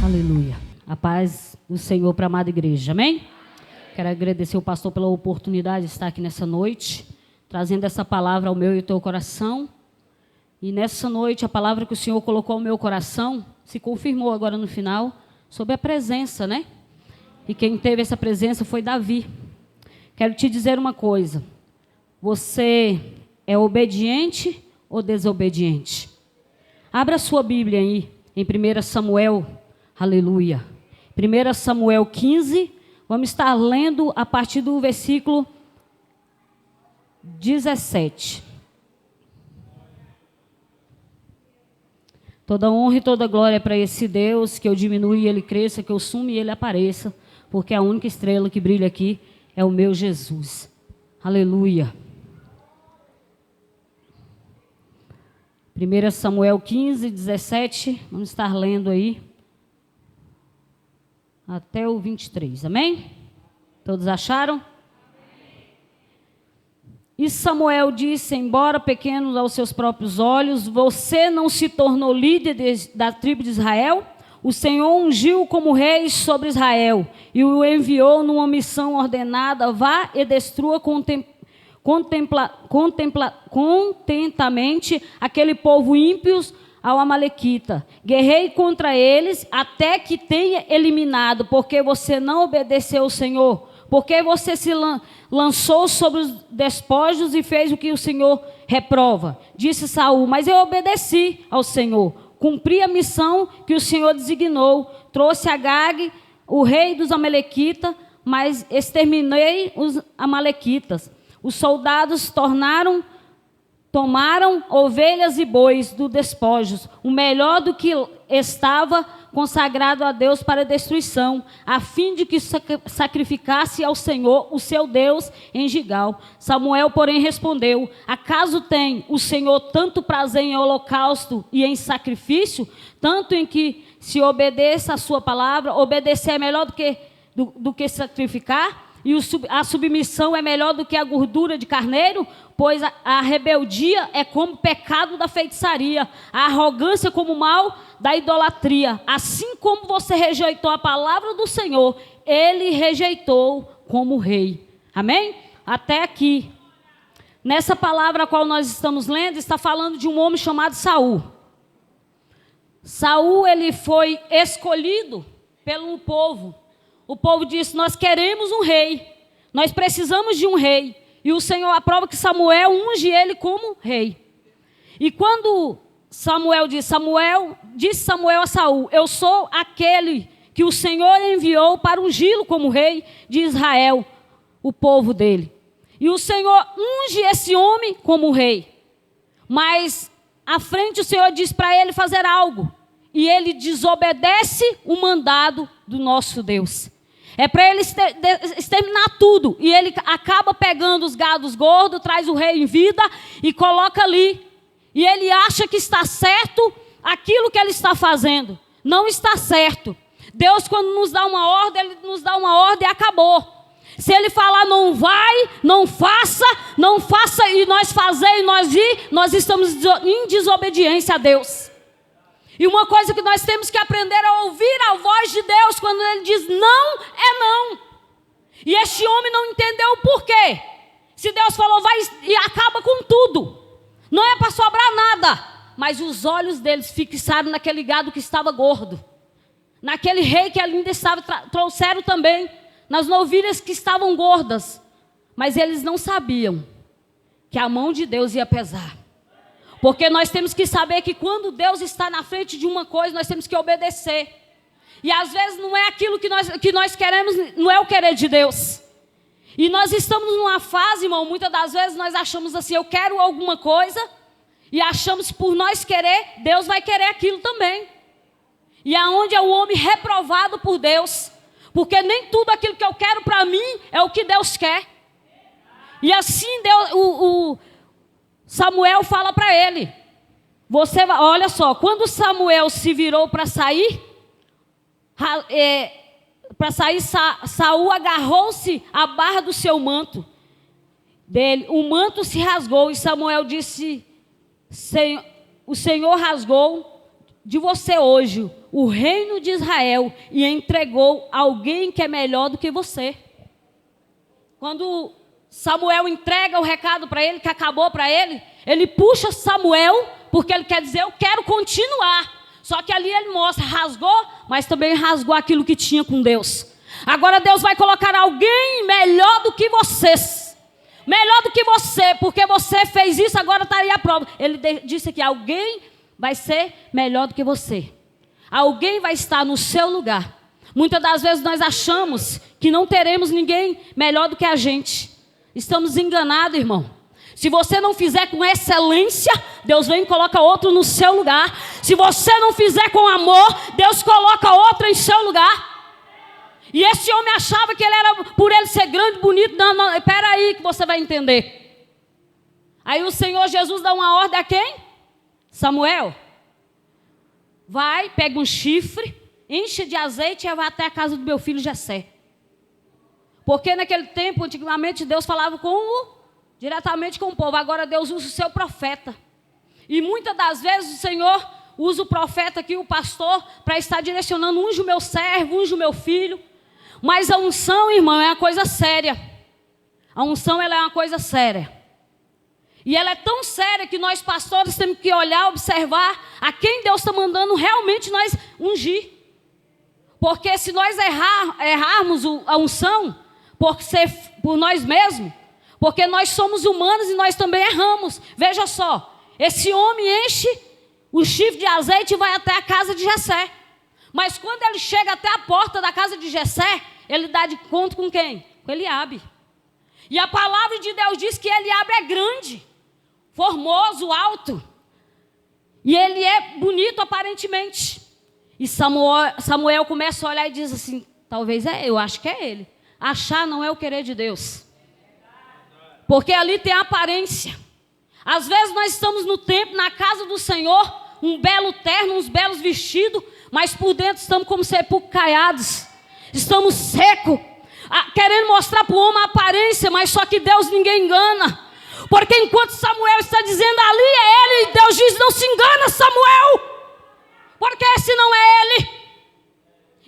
Aleluia. A paz do Senhor para a amada igreja. Amém? Quero agradecer o pastor pela oportunidade de estar aqui nessa noite, trazendo essa palavra ao meu e ao teu coração. E nessa noite, a palavra que o Senhor colocou ao meu coração se confirmou agora no final, sobre a presença, né? E quem teve essa presença foi Davi. Quero te dizer uma coisa. Você é obediente ou desobediente? Abra a sua Bíblia aí, em 1 Samuel, aleluia. 1 Samuel 15, vamos estar lendo a partir do versículo 17. Toda honra e toda glória é para esse Deus, que eu diminua e Ele cresça, que eu sume e Ele apareça, porque a única estrela que brilha aqui é o meu Jesus. Aleluia. 1 Samuel 15, 17, vamos estar lendo aí, até o 23, amém? Todos acharam? E Samuel disse, embora pequeno aos seus próprios olhos, você não se tornou líder da tribo de Israel? O Senhor ungiu como rei sobre Israel e o enviou numa missão ordenada, vá e destrua contentamente aquele povo ímpio ao Amalequita. Guerrei contra eles até que tenha eliminado, porque você não obedeceu ao Senhor. Porque você se lançou sobre os despojos e fez o que o Senhor reprova. Disse Saul, mas eu obedeci ao Senhor. Cumpri a missão que o Senhor designou. Trouxe Agag, o rei dos Amalequitas, mas exterminei os Amalequitas. Os soldados tomaram ovelhas e bois do despojos, o melhor do que estava consagrado a Deus para destruição, a fim de que sacrificasse ao Senhor, o seu Deus, em Gigal. Samuel, porém, respondeu, acaso tem o Senhor tanto prazer em holocausto e em sacrifício, tanto em que se obedeça a sua palavra? Obedecer é melhor do que sacrificar? E a submissão é melhor do que a gordura de carneiro? Pois a rebeldia é como o pecado da feitiçaria, a arrogância como o mal da idolatria. Assim como você rejeitou a palavra do Senhor, ele rejeitou como rei. Amém? Até aqui. Nessa palavra a qual nós estamos lendo, está falando de um homem chamado Saul. Saul, ele foi escolhido pelo povo. O povo disse, nós queremos um rei, nós precisamos de um rei. E o Senhor aprova que Samuel unge ele como rei. E quando disse Samuel a Saul, eu sou aquele que o Senhor enviou para ungí-lo como rei de Israel, o povo dele. E o Senhor unge esse homem como rei. Mas à frente o Senhor diz para ele fazer algo. E ele desobedece o mandado do nosso Deus. É para ele exterminar tudo. E ele acaba pegando os gados gordos, traz o rei em vida e coloca ali. E ele acha que está certo aquilo que ele está fazendo. Não está certo. Deus, quando nos dá uma ordem, ele nos dá uma ordem e acabou. Se ele falar não vai, não faça e nós fazer e nós ir, nós estamos em desobediência a Deus. E uma coisa que nós temos que aprender é ouvir a voz de Deus quando Ele diz não, é não. E este homem não entendeu o porquê. Se Deus falou vai e acaba com tudo, não é para sobrar nada. Mas os olhos deles fixaram naquele gado que estava gordo. Naquele rei que ainda estava, trouxeram também, nas novilhas que estavam gordas. Mas eles não sabiam que a mão de Deus ia pesar. Porque nós temos que saber que quando Deus está na frente de uma coisa, nós temos que obedecer. E às vezes não é aquilo que nós queremos, não é o querer de Deus. E nós estamos numa fase, irmão, muitas das vezes nós achamos assim, eu quero alguma coisa, e achamos que por nós querer, Deus vai querer aquilo também. E aonde é o homem reprovado por Deus. Porque nem tudo aquilo que eu quero para mim é o que Deus quer. E assim Samuel fala para ele, olha só, quando Samuel se virou para sair, Saul agarrou-se à barra do seu manto dele, o manto se rasgou e Samuel disse, o Senhor rasgou de você hoje o reino de Israel e entregou alguém que é melhor do que você. Quando Samuel entrega o recado para ele, que acabou para ele, ele puxa Samuel, porque ele quer dizer, eu quero continuar. Só que ali ele mostra, rasgou, mas também rasgou aquilo que tinha com Deus. Agora Deus vai colocar alguém melhor do que vocês. Melhor do que você, porque você fez isso, agora está aí a prova. Ele disse que alguém vai ser melhor do que você. Alguém vai estar no seu lugar. Muitas das vezes nós achamos que não teremos ninguém melhor do que a gente. Estamos enganados, irmão. Se você não fizer com excelência, Deus vem e coloca outro no seu lugar. Se você não fizer com amor, Deus coloca outro em seu lugar. E esse homem achava que ele era, por ele ser grande, bonito. Não, espera aí que você vai entender. Aí o Senhor Jesus dá uma ordem a quem? Samuel. Vai, pega um chifre, enche de azeite e vai até a casa do meu filho Jessé. Porque naquele tempo, antigamente, Deus falava diretamente com o povo. Agora Deus usa o seu profeta. E muitas das vezes o Senhor usa o profeta aqui, o pastor, para estar direcionando, unge o meu servo, unge o meu filho. Mas a unção, irmão, é uma coisa séria. A unção, ela é uma coisa séria. E ela é tão séria que nós pastores temos que olhar, observar a quem Deus está mandando realmente nós ungir. Porque se nós errarmos a unção, por nós mesmos, porque nós somos humanos e nós também erramos. Veja só, esse homem enche o chifre de azeite e vai até a casa de Jessé. Mas quando ele chega até a porta da casa de Jessé, ele dá de conta com quem? Com Eliabe. E a palavra de Deus diz que Eliabe é grande, formoso, alto. E ele é bonito aparentemente. E Samuel começa a olhar e diz assim, talvez eu acho que é ele. Achar não é o querer de Deus. Porque ali tem a aparência. Às vezes nós estamos no templo, na casa do Senhor, um belo terno, uns belos vestidos, mas por dentro estamos como sepulcros caiados. Estamos secos, querendo mostrar para o homem a aparência, mas só que Deus ninguém engana. Porque enquanto Samuel está dizendo, ali é ele, Deus diz, não se engana, Samuel, porque esse não é ele.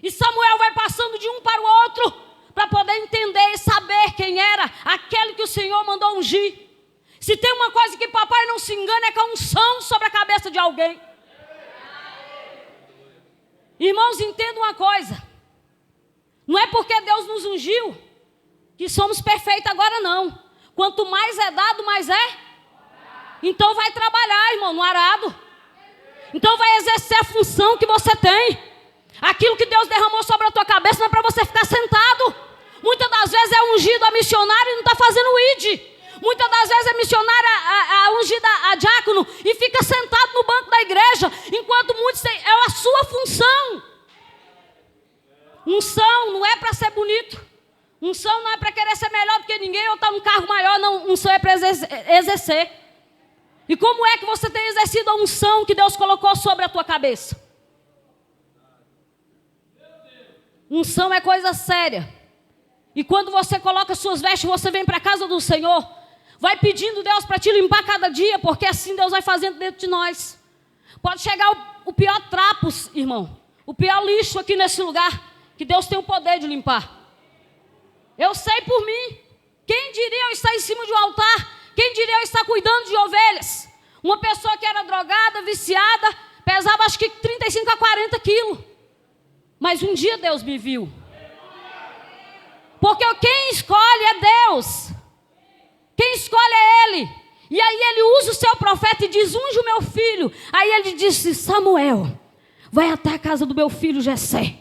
E Samuel vai passando de um para o outro, para poder entender e saber quem era aquele que o Senhor mandou ungir. Se tem uma coisa que papai não se engana, é com a unção sobre a cabeça de alguém. Irmãos, entendam uma coisa. Não é porque Deus nos ungiu que somos perfeitos agora, não. Quanto mais é dado, mais é. Então vai trabalhar, irmão, no arado. Então vai exercer a função que você tem. Aquilo que Deus derramou sobre a tua cabeça não é para você ficar sentado. Muitas das vezes é ungido a missionária e não está fazendo o ID. Muitas das vezes é missionária ungida a diácono e fica sentado no banco da igreja, enquanto muitos têm, é a sua função. Unção não é para ser bonito. Unção não é para querer ser melhor do que ninguém ou estar num cargo maior. Não, unção é para exercer. E como é que você tem exercido a unção que Deus colocou sobre a tua cabeça? Unção é coisa séria. E quando você coloca suas vestes, você vem para a casa do Senhor, vai pedindo Deus para te limpar cada dia, porque assim Deus vai fazendo dentro de nós. Pode chegar o pior trapos, irmão, o pior lixo aqui nesse lugar, que Deus tem o poder de limpar. Eu sei por mim. Quem diria eu estar em cima de um altar? Quem diria eu estar cuidando de ovelhas? Uma pessoa que era drogada, viciada, pesava acho que 35 a 40 quilos. Mas um dia Deus me viu. Porque quem escolhe é Deus. Quem escolhe é Ele. E aí Ele usa o seu profeta e diz, unge o meu filho. Aí Ele disse, Samuel, vai até a casa do meu filho Jessé.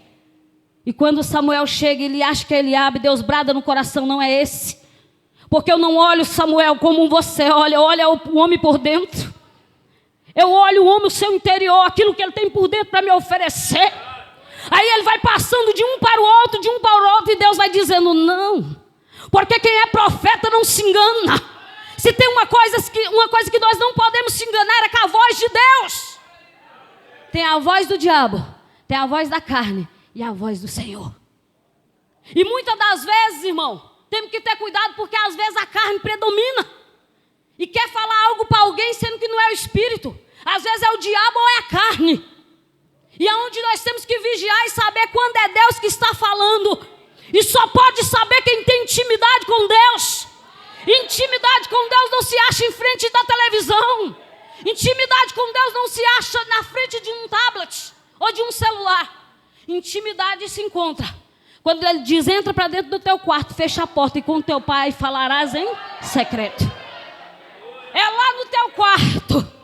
E quando Samuel chega, ele acha que é Eliabe, Deus brada no coração, não é esse. Porque eu não olho Samuel como você olha, olha o homem por dentro. Eu olho o homem, o seu interior, aquilo que ele tem por dentro para me oferecer. Aí ele vai passando de um para o outro, e Deus vai dizendo, não. Porque quem é profeta não se engana. Se tem uma coisa que nós não podemos se enganar, é com a voz de Deus. Tem a voz do diabo, tem a voz da carne e a voz do Senhor. E muitas das vezes, irmão, temos que ter cuidado, porque às vezes a carne predomina. E quer falar algo para alguém, sendo que não é o Espírito. Às vezes é o diabo ou é a carne. E aonde nós temos que vigiar e saber quando é Deus que está falando. E só pode saber quem tem intimidade com Deus. Intimidade com Deus não se acha em frente da televisão. Intimidade com Deus não se acha na frente de um tablet ou de um celular. Intimidade se encontra quando Ele diz: entra para dentro do teu quarto, fecha a porta e com teu pai falarás em secreto. É lá no teu quarto.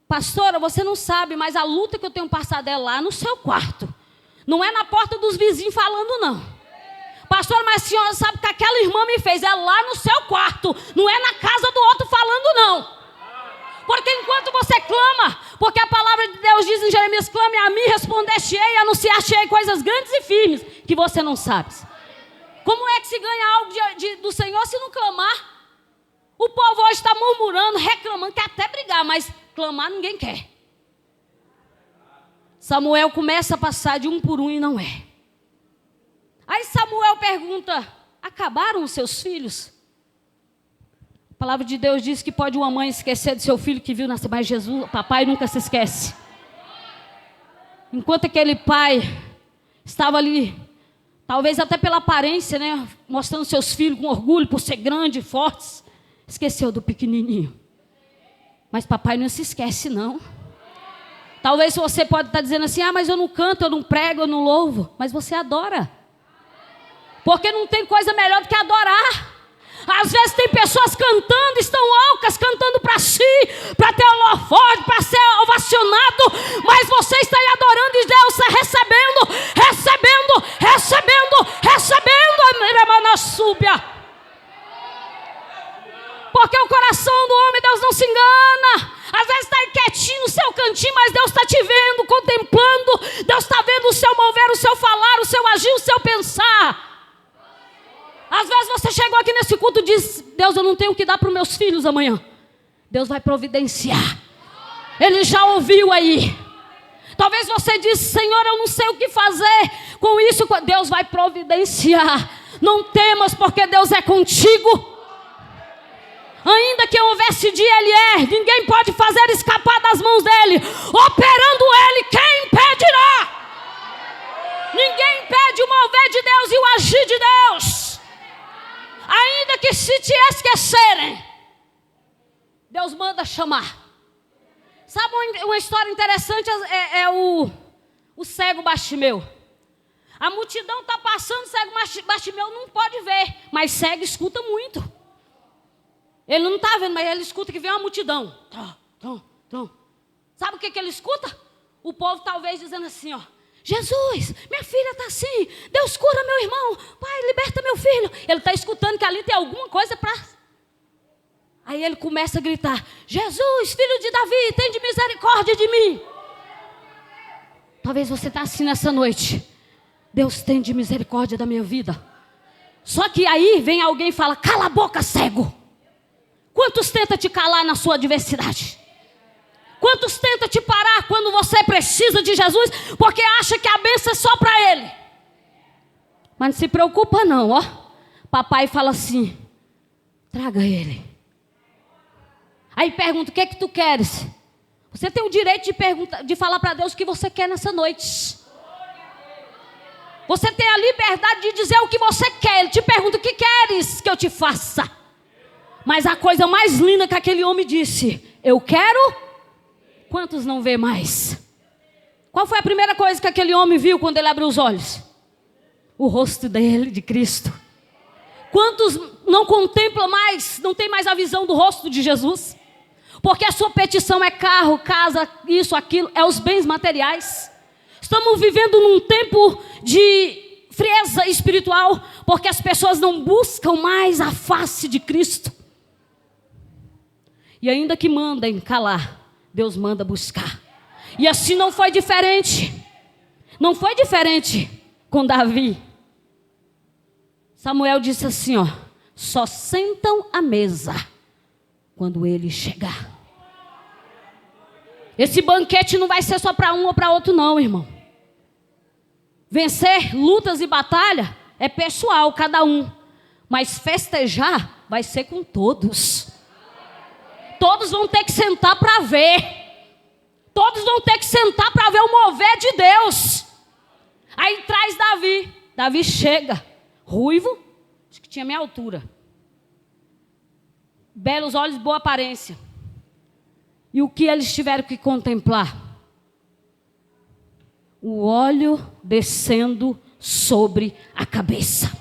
Pastora, você não sabe, mas a luta que eu tenho passado é lá no seu quarto. Não é na porta dos vizinhos falando, não. Pastora, mas a senhora sabe que aquela irmã me fez. É lá no seu quarto. Não é na casa do outro falando, não. Porque enquanto você clama, porque a palavra de Deus diz em Jeremias: clame a mim, responder-te-ei, anunciar-te-ei coisas grandes e firmes que você não sabe. Como é que se ganha algo do Senhor se não clamar? O povo hoje está murmurando, reclamando, quer até brigar, mas clamar ninguém quer. Samuel começa a passar de um por um e não é. Aí Samuel pergunta: acabaram os seus filhos? A palavra de Deus diz que pode uma mãe esquecer do seu filho que viu nascer, mas Jesus, papai, nunca se esquece. Enquanto aquele pai estava ali, talvez até pela aparência, né, mostrando seus filhos com orgulho por ser grandes e fortes, esqueceu do pequenininho. Mas papai não se esquece, não. Talvez você pode estar dizendo assim: mas eu não canto, eu não prego, eu não louvo. Mas você adora. Porque não tem coisa melhor do que adorar. Às vezes tem pessoas cantando, estão loucas, cantando para si, para ter holofote, para ser ovacionado. Mas você está aí adorando e Deus está recebendo, irmã súbia. Porque o coração do homem, Deus não se engana. Às vezes está aí quietinho no seu cantinho, mas Deus está te vendo, contemplando. Deus está vendo o seu mover, o seu falar, o seu agir, o seu pensar. Às vezes você chegou aqui nesse culto e diz: Deus, eu não tenho o que dar para os meus filhos amanhã. Deus vai providenciar. Ele já ouviu aí. Talvez você disse: Senhor, eu não sei o que fazer com isso. Deus vai providenciar. Não temas, porque Deus é contigo. Ainda que houvesse dia, Ele é. Ninguém pode fazer escapar das mãos dEle. Operando Ele, quem impedirá? Ninguém impede o mover de Deus e o agir de Deus. Ainda que se te esquecerem, Deus manda chamar. Sabe uma história interessante? É o cego Bartimeu. A multidão está passando, o cego Bartimeu não pode ver, mas cego escuta muito. Ele não está vendo, mas ele escuta que vem uma multidão. Sabe o que ele escuta? O povo talvez dizendo assim, ó: Jesus, minha filha está assim, Deus cura meu irmão, Pai, liberta meu filho. Ele está escutando que ali tem alguma coisa para... Aí ele começa a gritar: Jesus, filho de Davi, tem de misericórdia de mim. Talvez você está assim nessa noite: Deus tem de misericórdia da minha vida. Só que aí vem alguém e fala: cala a boca, cego. Quantos tentam te calar na sua adversidade? Quantos tentam te parar quando você precisa de Jesus, porque acha que a bênção é só para Ele? Mas não se preocupa não, ó. Papai fala assim: traga Ele. Aí pergunta: o que é que tu queres? Você tem o direito de falar para Deus o que você quer nessa noite. Você tem a liberdade de dizer o que você quer. Ele te pergunta: o que queres que eu te faça? Mas a coisa mais linda que aquele homem disse: eu quero. Quantos não vê mais? Qual foi a primeira coisa que aquele homem viu quando ele abriu os olhos? O rosto dele, de Cristo. Quantos não contemplam mais, não tem mais a visão do rosto de Jesus? Porque a sua petição é carro, casa, isso, aquilo, é os bens materiais. Estamos vivendo num tempo de frieza espiritual, porque as pessoas não buscam mais a face de Cristo. E ainda que mandem calar, Deus manda buscar. E assim não foi diferente. Não foi diferente com Davi. Samuel disse assim, ó: só sentam à mesa quando ele chegar. Esse banquete não vai ser só para um ou para outro não, irmão. Vencer lutas e batalha é pessoal, cada um. Mas festejar vai ser com todos. Todos vão ter que sentar para ver. Todos vão ter que sentar para ver o mover de Deus. Aí traz Davi. Davi chega, ruivo, acho que tinha minha altura. Belos olhos, boa aparência. E o que eles tiveram que contemplar? O óleo descendo sobre a cabeça.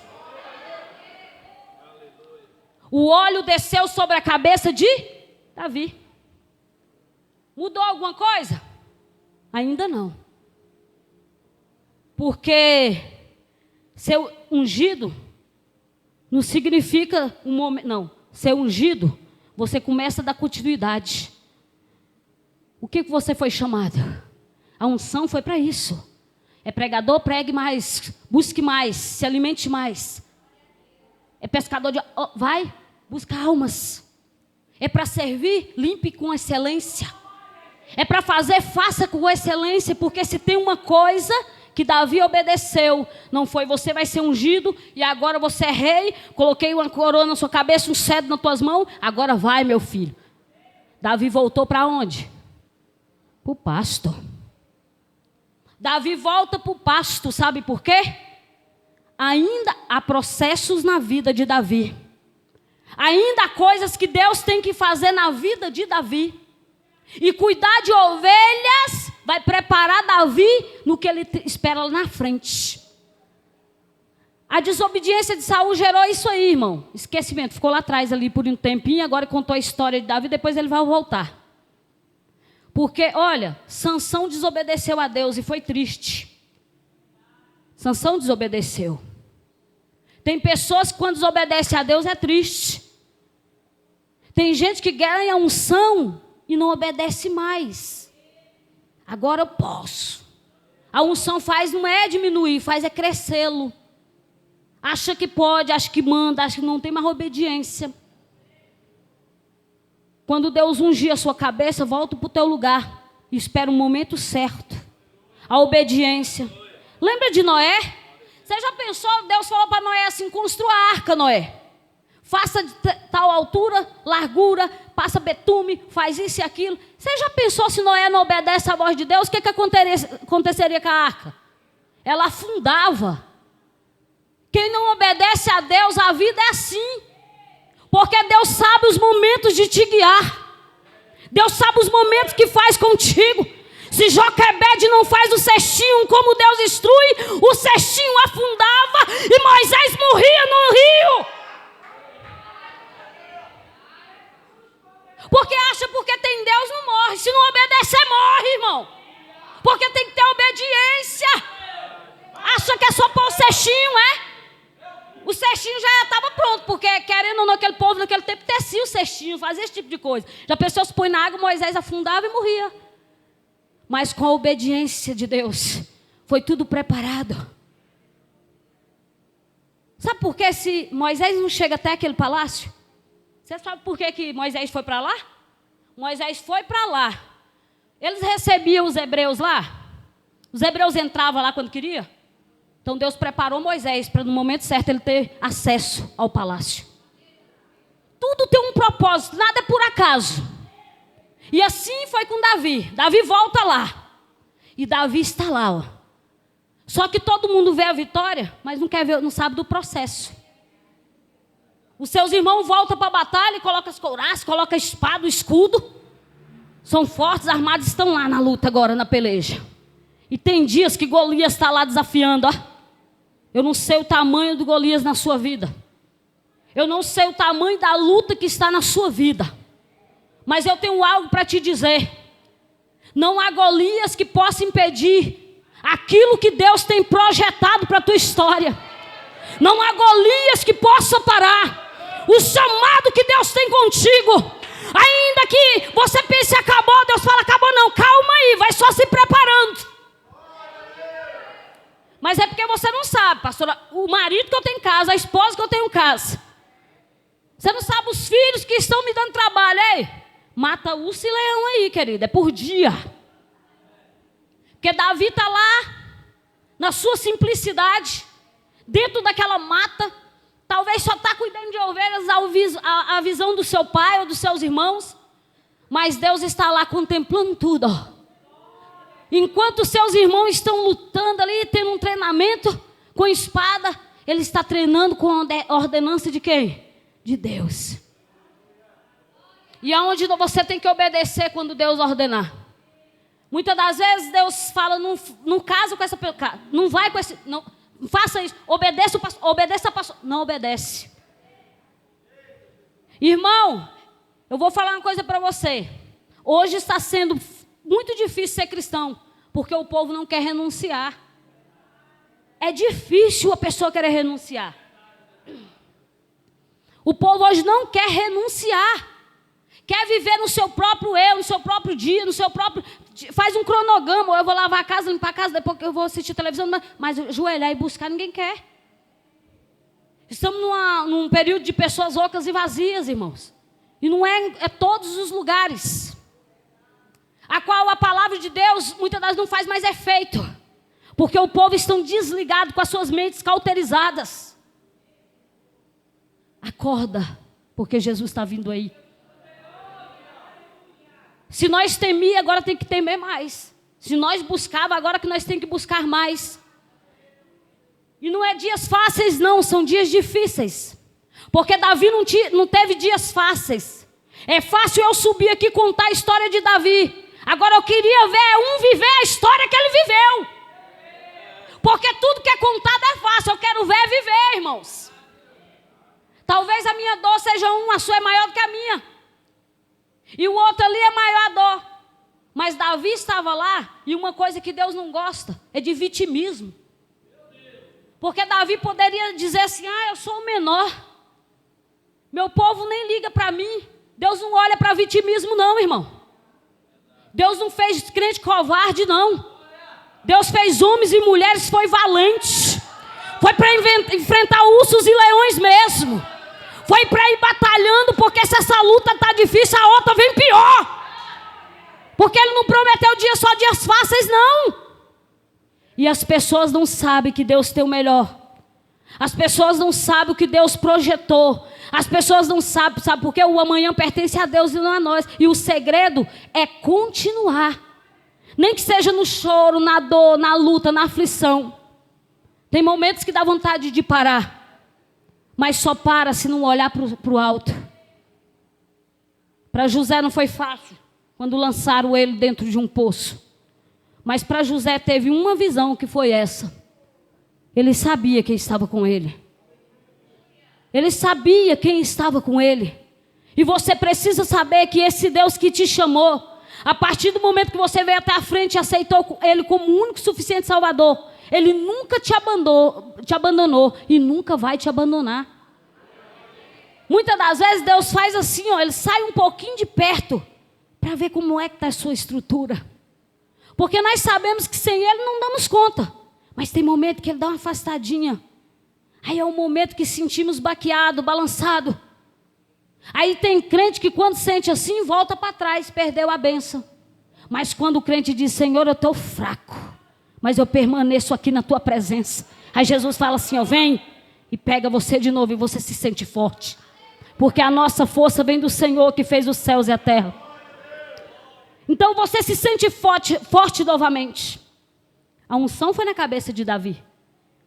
O óleo desceu sobre a cabeça de Davi. Mudou alguma coisa? Ainda não. Porque ser ungido não significa um momento. Não. Ser ungido, você começa a dar continuidade. O que você foi chamado? A unção foi para isso. É pregador, pregue mais, busque mais, se alimente mais. É pescador de... vai, busca almas. É para servir, limpe com excelência. É para fazer, faça com excelência, porque se tem uma coisa que Davi obedeceu, não foi você vai ser ungido e agora você é rei, coloquei uma coroa na sua cabeça, um cetro nas tuas mãos, agora vai, meu filho. Davi voltou para onde? Para o pasto. Davi volta para o pasto, sabe por quê? Ainda há processos na vida de Davi. Ainda há coisas que Deus tem que fazer na vida de Davi. E cuidar de ovelhas vai preparar Davi no que ele espera lá na frente. A desobediência de Saul gerou isso aí, irmão. Esquecimento. Ficou lá atrás ali por um tempinho, agora contou a história de Davi, depois ele vai voltar. Porque, olha, Sansão desobedeceu a Deus e foi triste. Sansão desobedeceu. Tem pessoas que quando desobedecem a Deus é triste. Tem gente que ganha unção e não obedece mais. Agora eu posso. A unção faz não é diminuir, faz é crescê-lo. Acha que pode, acha que manda, acha que não tem mais obediência. Quando Deus ungir a sua cabeça, volta para o teu lugar. E espera o momento certo. A obediência. Lembra de Noé? Você já pensou, Deus falou para Noé assim, construa a arca, Noé. Faça de tal altura, largura, passa betume, faz isso e aquilo. Você já pensou se Noé não obedece à voz de Deus, o que aconteceria com a arca? Ela afundava. Quem não obedece a Deus, a vida é assim. Porque Deus sabe os momentos de te guiar. Deus sabe os momentos que faz contigo. Se Joquebede não faz o cestinho como Deus instrui, o cestinho afundava e Moisés morria no rio. Porque acha porque tem Deus não morre. Se não obedecer, morre, irmão. Porque tem que ter obediência. Acha que é só pôr o cestinho, é? O cestinho já estava pronto, porque querendo ou não, aquele povo naquele tempo tecia o cestinho, fazia esse tipo de coisa. Já a pessoa se põe na água, Moisés afundava e morria. Mas com a obediência de Deus, foi tudo preparado. Sabe por que se Moisés não chega até aquele palácio? Você sabe por que Moisés foi para lá? Moisés foi para lá. Eles recebiam os hebreus lá? Os hebreus entravam lá quando queria? Então Deus preparou Moisés para no momento certo ele ter acesso ao palácio. Tudo tem um propósito, nada é por acaso. E assim foi com Davi. Davi volta lá. E Davi está lá, ó. Só que todo mundo vê a vitória, mas não quer ver, não sabe do processo. Os seus irmãos voltam para a batalha e colocam as couraças, colocam a espada, o escudo. São fortes, armados, estão lá na luta agora, na peleja. E tem dias que Golias está lá desafiando, ó. Eu não sei o tamanho do Golias na sua vida. Eu não sei o tamanho da luta que está na sua vida. Mas eu tenho algo para te dizer. Não há Golias que possa impedir aquilo que Deus tem projetado para a tua história. Não há Golias que possa parar o chamado que Deus tem contigo. Ainda que você pense acabou, Deus fala acabou não, calma aí, vai só se preparando. Mas é porque você não sabe, pastora, o marido que eu tenho em casa, a esposa que eu tenho em casa. Você não sabe os filhos que estão me dando trabalho, ei? Mata urso e leão aí, querida, é por dia. Porque Davi está lá, na sua simplicidade, dentro daquela mata, talvez só está cuidando de ovelhas à visão do seu pai ou dos seus irmãos, mas Deus está lá contemplando tudo, ó. Enquanto seus irmãos estão lutando ali, tendo um treinamento com espada, ele está treinando com a ordenança de quem? De Deus. E aonde você tem que obedecer quando Deus ordenar? Muitas das vezes Deus fala, não casa com essa pessoa, não vai com esse, não, faça isso, obedeça a pastor, não obedece. Irmão, eu vou falar uma coisa para você. Hoje está sendo muito difícil ser cristão, porque o povo não quer renunciar. É difícil a pessoa querer renunciar. O povo hoje não quer renunciar. Quer viver no seu próprio eu, no seu próprio dia, no seu próprio... Faz um cronograma, ou eu vou lavar a casa, limpar a casa, depois que eu vou assistir televisão, mas ajoelhar e buscar ninguém quer. Estamos num período de pessoas ocas e vazias, irmãos. E não é todos os lugares. A qual a palavra de Deus, muitas das vezes, não faz mais efeito. Porque o povo está desligado com as suas mentes cauterizadas. Acorda, porque Jesus está vindo aí. Se nós temíamos, agora tem que temer mais. Se nós buscávamos, agora que nós temos que buscar mais. E não é dias fáceis não, são dias difíceis. Porque Davi não teve dias fáceis. É fácil eu subir aqui e contar a história de Davi. Agora eu queria ver viver a história que ele viveu. Porque tudo que é contado é fácil, eu quero ver viver, irmãos. Talvez a minha dor seja a sua é maior do que a minha. E o outro ali é maior a dor. Mas Davi estava lá, e uma coisa que Deus não gosta é de vitimismo. Porque Davi poderia dizer assim, eu sou o menor. Meu povo nem liga para mim. Deus não olha para vitimismo não, irmão. Deus não fez crente covarde não. Deus fez homens e mulheres, foi valente. Foi para enfrentar ursos e leões mesmo. Foi para ir batalhando, porque se essa luta está difícil, a outra vem pior. Porque ele não prometeu só dias fáceis, não. E as pessoas não sabem que Deus tem o melhor. As pessoas não sabem o que Deus projetou. As pessoas não sabem, porque o amanhã pertence a Deus e não a nós. E o segredo é continuar. Nem que seja no choro, na dor, na luta, na aflição. Tem momentos que dá vontade de parar. Mas só para se não olhar para o alto. Para José não foi fácil, quando lançaram ele dentro de um poço. Mas para José teve uma visão, que foi essa. Ele sabia quem estava com ele. Ele sabia quem estava com ele. E você precisa saber que esse Deus que te chamou, a partir do momento que você veio até a frente e aceitou ele como o único e suficiente Salvador, ele nunca te abandonou e nunca vai te abandonar. Muitas das vezes Deus faz assim, ele sai um pouquinho de perto para ver como é que está a sua estrutura. Porque nós sabemos que sem ele não damos conta. Mas tem momento que ele dá uma afastadinha. Aí é o momento que sentimos baqueado, balançado. Aí tem crente que quando sente assim, volta para trás, perdeu a bênção. Mas quando o crente diz, Senhor, eu estou fraco, mas eu permaneço aqui na tua presença. Aí Jesus fala assim, vem e pega você de novo e você se sente forte. Porque a nossa força vem do Senhor que fez os céus e a terra. Então você se sente forte novamente. A unção foi na cabeça de Davi.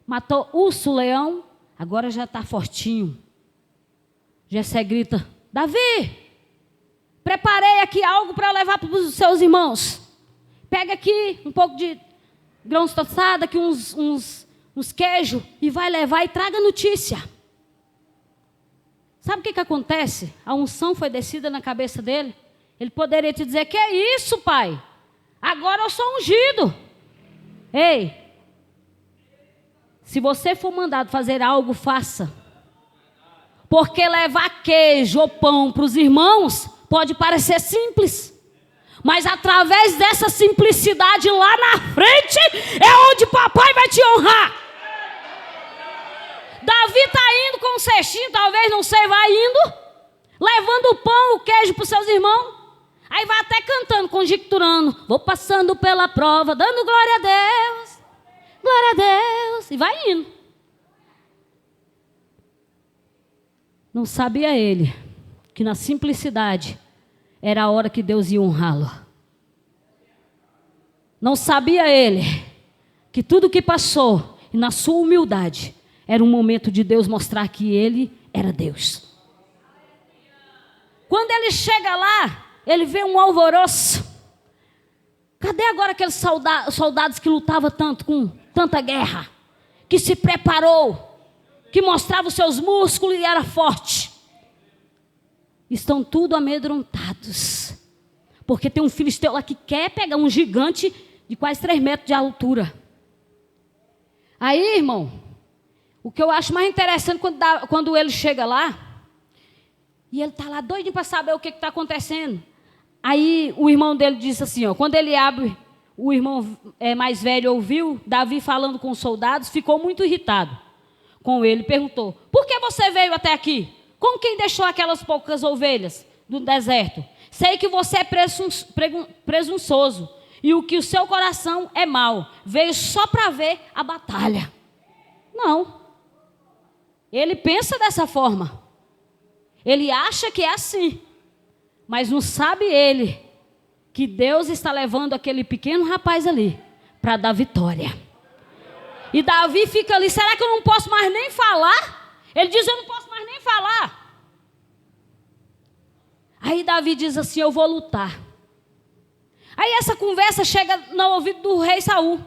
Matou urso, leão, agora já está fortinho. Jessé grita, Davi, preparei aqui algo para levar para os seus irmãos. Pega aqui um pouco de grãos tostados, aqui uns queijos, e vai levar e traga notícia. Sabe o que acontece? A unção foi descida na cabeça dele. Ele poderia te dizer, que é isso, pai? Agora eu sou ungido. Ei, se você for mandado fazer algo, faça. Porque levar queijo ou pão para os irmãos pode parecer simples. Mas através dessa simplicidade lá na frente, é onde papai vai te honrar. Davi está indo com um cestinho, talvez, não sei, vai indo, levando o pão, o queijo para os seus irmãos. Aí vai até cantando, conjecturando. Vou passando pela prova, dando glória a Deus. Glória a Deus. E vai indo. Não sabia ele que na simplicidade era a hora que Deus ia honrá-lo. Não sabia ele que tudo que passou, e na sua humildade, era um momento de Deus mostrar que ele era Deus. Quando ele chega lá, ele vê um alvoroço. Cadê agora aqueles soldados que lutavam tanto, com tanta guerra? Que se preparou, que mostrava os seus músculos e era forte. Estão tudo amedrontados. Porque tem um filisteu lá que quer pegar um gigante de quase 3 metros de altura. Aí, irmão, o que eu acho mais interessante quando ele chega lá, e ele está lá doidinho para saber o que está acontecendo. Aí o irmão dele disse assim, ó, quando ele abre, o irmão mais velho ouviu Davi falando com os soldados, ficou muito irritado com ele, perguntou, por que você veio até aqui? Como quem deixou aquelas poucas ovelhas do deserto? Sei que você é presunçoso e o que o seu coração é mau. Veio só para ver a batalha. Não. Ele pensa dessa forma. Ele acha que é assim. Mas não sabe ele que Deus está levando aquele pequeno rapaz ali para dar vitória. E Davi fica ali, será que eu não posso mais nem falar? Ele diz, eu não posso mais nem falar. Aí Davi diz assim, eu vou lutar. Aí essa conversa chega no ouvido do rei Saul.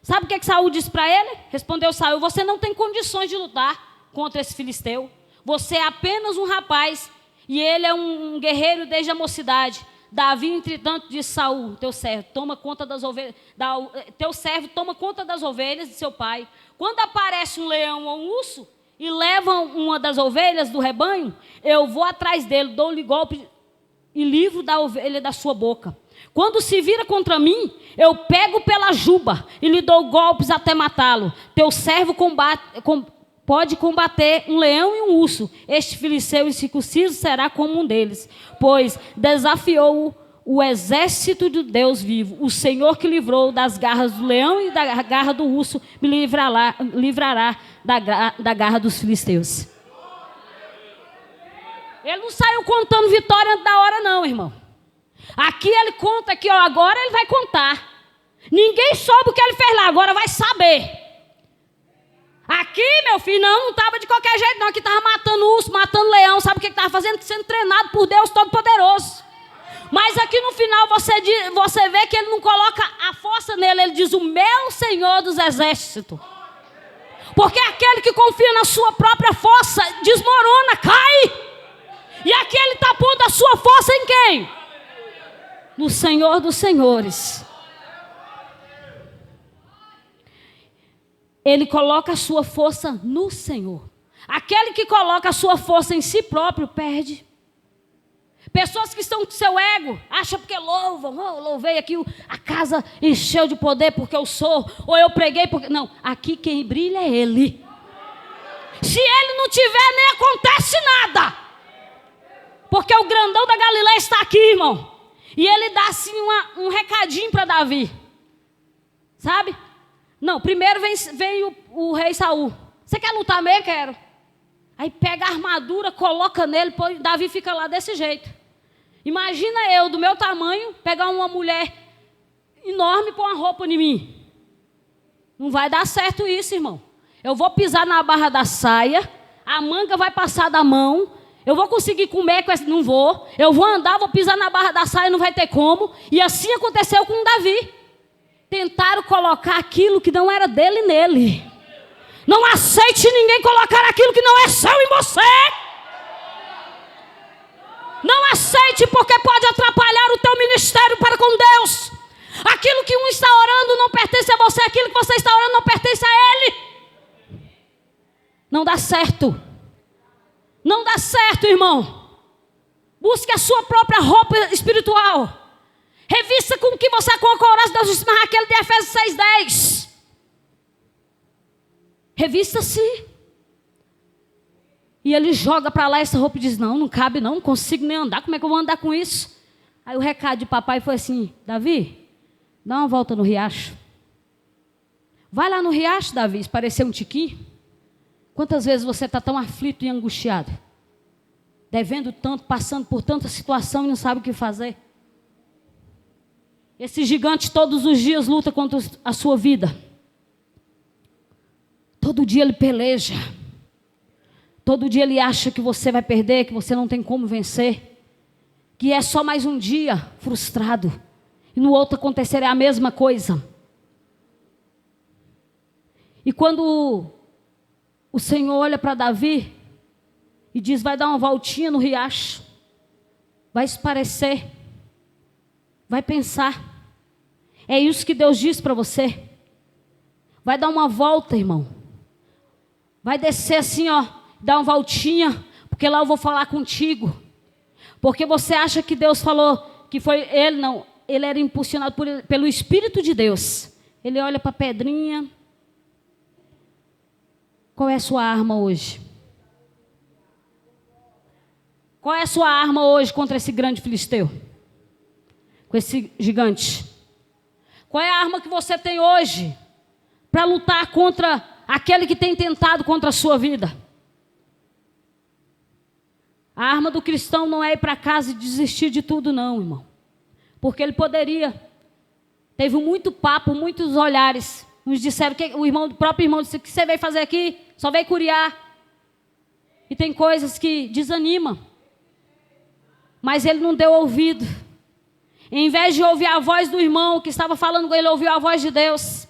Sabe o que Saul disse para ele? Respondeu Saul, você não tem condições de lutar contra esse filisteu. Você é apenas um rapaz e ele é um guerreiro desde a mocidade. Davi, entretanto, disse Saul, teu servo, toma conta das ovelhas, teu servo toma conta das ovelhas de seu pai. Quando aparece um leão ou um urso e levam uma das ovelhas do rebanho, eu vou atrás dele, dou-lhe golpe e livro da ovelha da sua boca. Quando se vira contra mim, eu pego pela juba e lhe dou golpes até matá-lo. Teu servo pode combater um leão e um urso. Este filisteu incircunciso será como um deles, pois desafiou o exército de Deus vivo. O Senhor que livrou das garras do leão e da garra do urso me livrará da garra dos filisteus. Ele não saiu contando vitória antes da hora não, irmão. Aqui ele conta aqui, ó, agora ele vai contar. Ninguém soube o que ele fez lá, agora vai saber. Aqui, meu filho, não estava de qualquer jeito não. Aqui estava matando urso, matando leão. Sabe o que estava fazendo? Sendo treinado por Deus Todo-Poderoso. Mas aqui no final você vê que ele não coloca a força nele. Ele diz, o meu Senhor dos Exércitos. Porque aquele que confia na sua própria força desmorona, cai. E aqui ele está pondo a sua força em quem? No Senhor dos Senhores. Ele coloca a sua força no Senhor. Aquele que coloca a sua força em si próprio, perde. Pessoas que estão com seu ego, acham porque louvam, louvei aqui, a casa encheu de poder porque eu sou, ou eu preguei porque... Não, aqui quem brilha é Ele. Se Ele não tiver, nem acontece nada. Porque o grandão da Galileia está aqui, irmão. E ele dá assim um recadinho para Davi. Sabe? Não, primeiro vem o rei Saul. Você quer lutar mesmo? Quero. Aí pega a armadura, coloca nele, Davi fica lá desse jeito. Imagina eu, do meu tamanho, pegar uma mulher enorme e pôr uma roupa em mim. Não vai dar certo isso, irmão. Eu vou pisar na barra da saia, a manga vai passar da mão, eu vou conseguir comer com essa... Não vou. Eu vou andar, vou pisar na barra da saia, não vai ter como. E assim aconteceu com Davi. Tentaram colocar aquilo que não era dele nele. Não aceite ninguém colocar aquilo que não é seu em você. Não aceite, porque pode atrapalhar o teu ministério para com Deus. Aquilo que um está orando não pertence a você. Aquilo que você está orando não pertence a Ele. Não dá certo. Não dá certo, irmão. Busque a sua própria roupa espiritual. Revista com o que você com a coragem da justiça, aquele de Efésios 6:10. Revista-se. E ele joga para lá essa roupa e diz, não cabe não consigo nem andar, como é que eu vou andar com isso? Aí o recado de papai foi assim, Davi, dá uma volta no riacho. Vai lá no riacho, Davi, parecer um tiquinho. Quantas vezes você está tão aflito e angustiado? Devendo tanto, passando por tanta situação e não sabe o que fazer? Esse gigante todos os dias luta contra a sua vida. Todo dia ele peleja. Todo dia ele acha que você vai perder, que você não tem como vencer. Que é só mais um dia frustrado. E no outro acontecerá a mesma coisa. E quando o Senhor olha para Davi e diz, vai dar uma voltinha no riacho. Vai esparecer. Vai pensar. É isso que Deus diz para você. Vai dar uma volta, irmão. Vai descer assim, ó. Dar uma voltinha. Porque lá eu vou falar contigo. Porque você acha que Deus falou que foi ele, não. Ele era impulsionado pelo Espírito de Deus. Ele olha para a pedrinha. Qual é a sua arma hoje? Qual é a sua arma hoje contra esse grande filisteu? Com esse gigante? Qual é a arma que você tem hoje para lutar contra aquele que tem tentado contra a sua vida? A arma do cristão não é ir para casa e desistir de tudo, não, irmão. Porque ele poderia. Teve muito papo, muitos olhares. Uns disseram que o próprio irmão disse: o que você veio fazer aqui? Só veio curiar. E tem coisas que desanimam. Mas ele não deu ouvido. Em vez de ouvir a voz do irmão que estava falando com ele, ouviu a voz de Deus.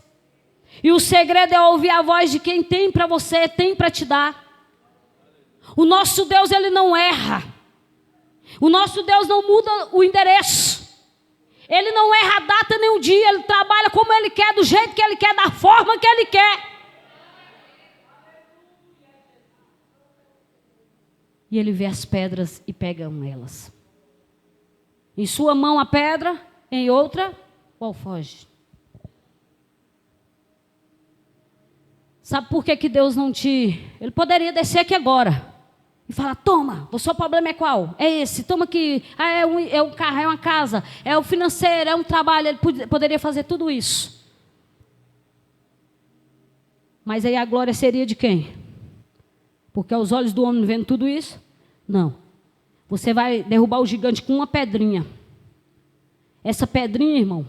E o segredo é ouvir a voz de quem tem para você, tem para te dar. O nosso Deus, ele não erra. O nosso Deus não muda o endereço. Ele não erra a data nem o dia. Ele trabalha como ele quer, do jeito que ele quer, da forma que ele quer. E ele vê as pedras e pega elas. Em sua mão a pedra, em outra, qual foge? Sabe por que Deus não te... Ele poderia descer aqui agora e falar: toma, o seu problema é qual? É esse, toma aqui. É um carro, é uma casa, é o financeiro, é um trabalho. Ele poderia fazer tudo isso. Mas aí a glória seria de quem? Porque aos olhos do homem vendo tudo isso? Não. Você vai derrubar o gigante com uma pedrinha. Essa pedrinha, irmão,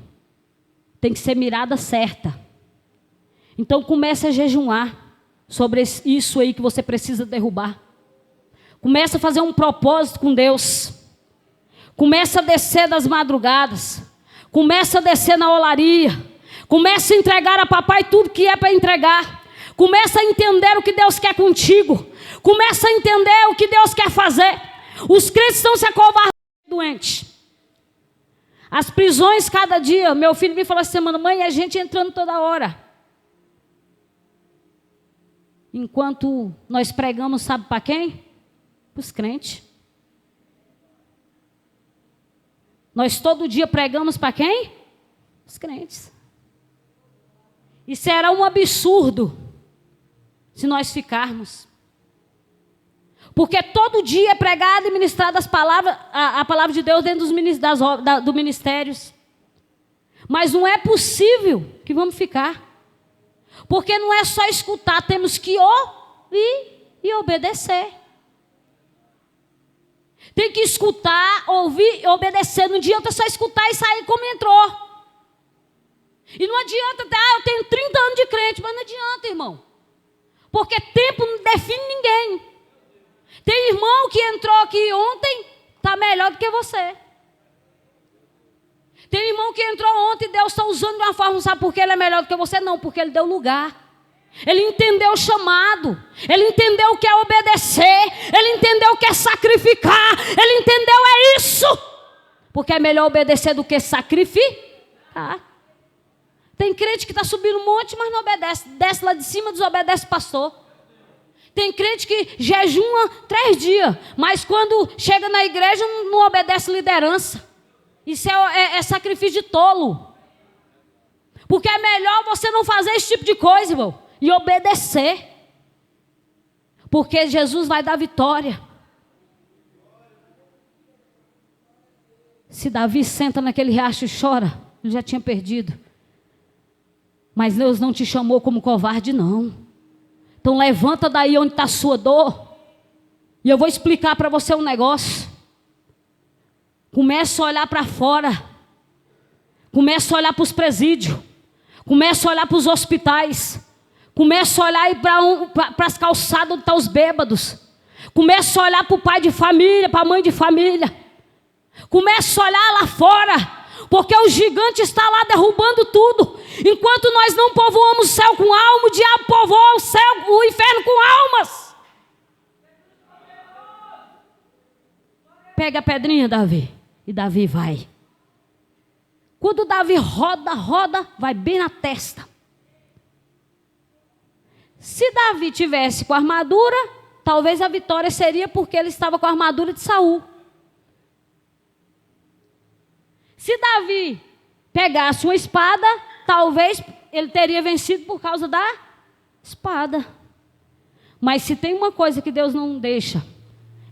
tem que ser mirada certa. Então comece a jejuar sobre isso aí que você precisa derrubar. Comece a fazer um propósito com Deus. Comece a descer das madrugadas. Comece a descer na olaria. Comece a entregar a papai tudo que é para entregar. Comece a entender o que Deus quer contigo. Comece a entender o que Deus quer fazer. Os crentes estão se acovardando, doentes. As prisões cada dia. Meu filho me falou essa semana: mãe, a gente entrando toda hora. Enquanto nós pregamos, sabe para quem? Para os crentes. Nós todo dia pregamos para quem? Os crentes. E será um absurdo se nós ficarmos. Porque todo dia é pregada e ministrada a palavra de Deus dentro dos ministérios. Mas não é possível que vamos ficar. Porque não é só escutar, temos que ouvir e obedecer. Tem que escutar, ouvir e obedecer. Não adianta só escutar e sair como entrou. E não adianta, eu tenho 30 anos de crente, mas não adianta, irmão. Porque tempo não define ninguém. Tem irmão que entrou aqui ontem, está melhor do que você. Tem irmão que entrou ontem e Deus está usando de uma forma, sabe por que ele é melhor do que você? Não, porque ele deu lugar. Ele entendeu o chamado. Ele entendeu o que é obedecer. Ele entendeu o que é sacrificar. Ele entendeu isso. Porque é melhor obedecer do que sacrificar. Tem crente que está subindo um monte, mas não obedece. Desce lá de cima, desobedece o pastor. Tem crente que jejuma 3 dias, mas quando chega na igreja não obedece liderança. Isso é sacrifício de tolo. Porque é melhor você não fazer esse tipo de coisa, irmão, e obedecer. Porque Jesus vai dar vitória. Se Davi senta naquele riacho e chora, ele já tinha perdido. Mas Deus não te chamou como covarde, não. Então levanta daí onde está a sua dor. E eu vou explicar para você um negócio. Comece a olhar para fora. Começa a olhar para os presídios. Começa a olhar para os hospitais. Começa a olhar para as calçadas onde estão os bêbados. Começa a olhar para o pai de família, para a mãe de família. Começa a olhar lá fora, porque o gigante está lá derrubando tudo. Enquanto nós não povoamos o céu com alma, o diabo povoa o inferno com almas. Pega a pedrinha, Davi. E Davi vai. Quando Davi roda, vai bem na testa. Se Davi tivesse com a armadura, talvez a vitória seria porque ele estava com a armadura de Saul. Se Davi pegasse uma espada, talvez ele teria vencido por causa da espada. Mas se tem uma coisa que Deus não deixa,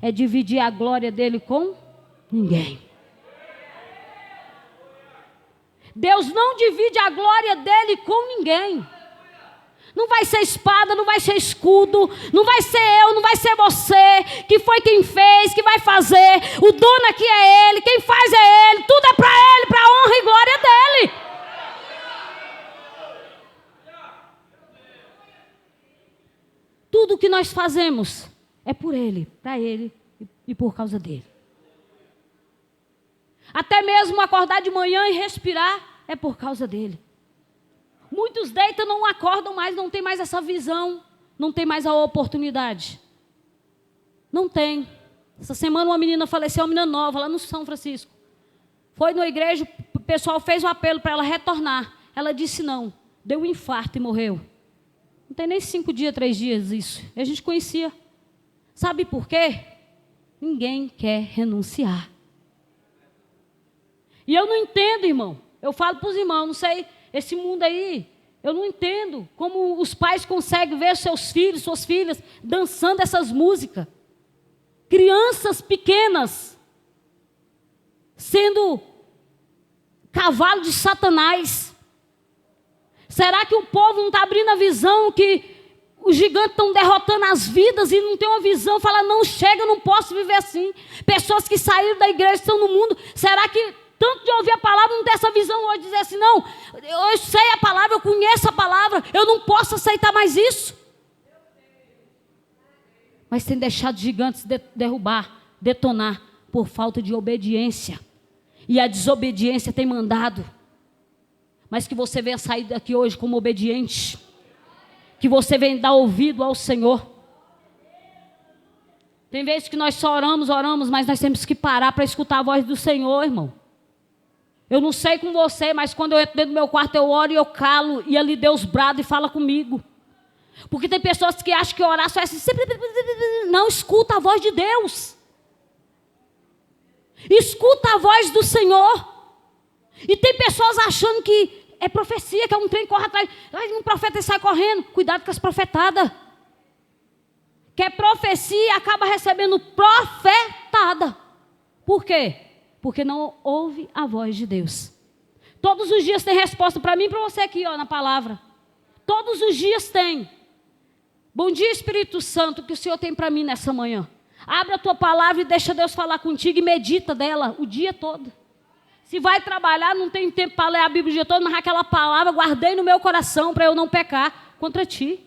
é dividir a glória dele com ninguém. Deus não divide a glória dele com ninguém. Não vai ser espada, não vai ser escudo, não vai ser eu, não vai ser você, que foi quem fez, que vai fazer. O dono aqui é ele, quem faz é ele, tudo é para ele, para a honra e glória dele. Tudo que nós fazemos é por ele, para ele e por causa dele. Até mesmo acordar de manhã e respirar é por causa dele. Muitos deitam, não acordam mais, não tem mais essa visão, não tem mais a oportunidade. Não tem. Essa semana uma menina faleceu, uma menina nova, lá no São Francisco. Foi na igreja, o pessoal fez o apelo para ela retornar. Ela disse não, deu um infarto e morreu. Não tem nem 5 dias, 3 dias isso. E a gente conhecia. Sabe por quê? Ninguém quer renunciar. E eu não entendo, irmão. Eu falo para os irmãos, não sei, esse mundo aí, eu não entendo como os pais conseguem ver seus filhos, suas filhas, dançando essas músicas. Crianças pequenas, sendo cavalo de Satanás. Será que o povo não está abrindo a visão que os gigantes estão derrotando as vidas e não tem uma visão? Fala, não, chega, eu não posso viver assim. Pessoas que saíram da igreja estão no mundo. Será que tanto de ouvir a palavra não tem essa visão hoje? Dizer assim, não, eu sei a palavra, eu conheço a palavra, eu não posso aceitar mais isso. Mas tem deixado gigantes derrubar, detonar por falta de obediência. E a desobediência tem mandado. Mas que você venha sair daqui hoje como obediente. Que você venha dar ouvido ao Senhor. Tem vezes que nós só oramos, mas nós temos que parar para escutar a voz do Senhor, irmão. Eu não sei com você, mas quando eu entro dentro do meu quarto, eu oro e eu calo. E ali Deus brada e fala comigo. Porque tem pessoas que acham que orar só é assim. Não, escuta a voz de Deus. Escuta a voz do Senhor. E tem pessoas achando que é profecia, que é um trem que corre atrás. Um profeta sai correndo. Cuidado com as profetadas. Que é profecia e acaba recebendo profetada. Por quê? Porque não ouve a voz de Deus. Todos os dias tem resposta para mim e para você aqui, ó, na palavra. Todos os dias tem. Bom dia, Espírito Santo, o que o Senhor tem para mim nessa manhã? Abre a tua palavra e deixa Deus falar contigo e medita dela o dia todo. Se vai trabalhar, não tem tempo para ler a Bíblia o dia todo, mas aquela palavra guardei no meu coração para eu não pecar contra ti.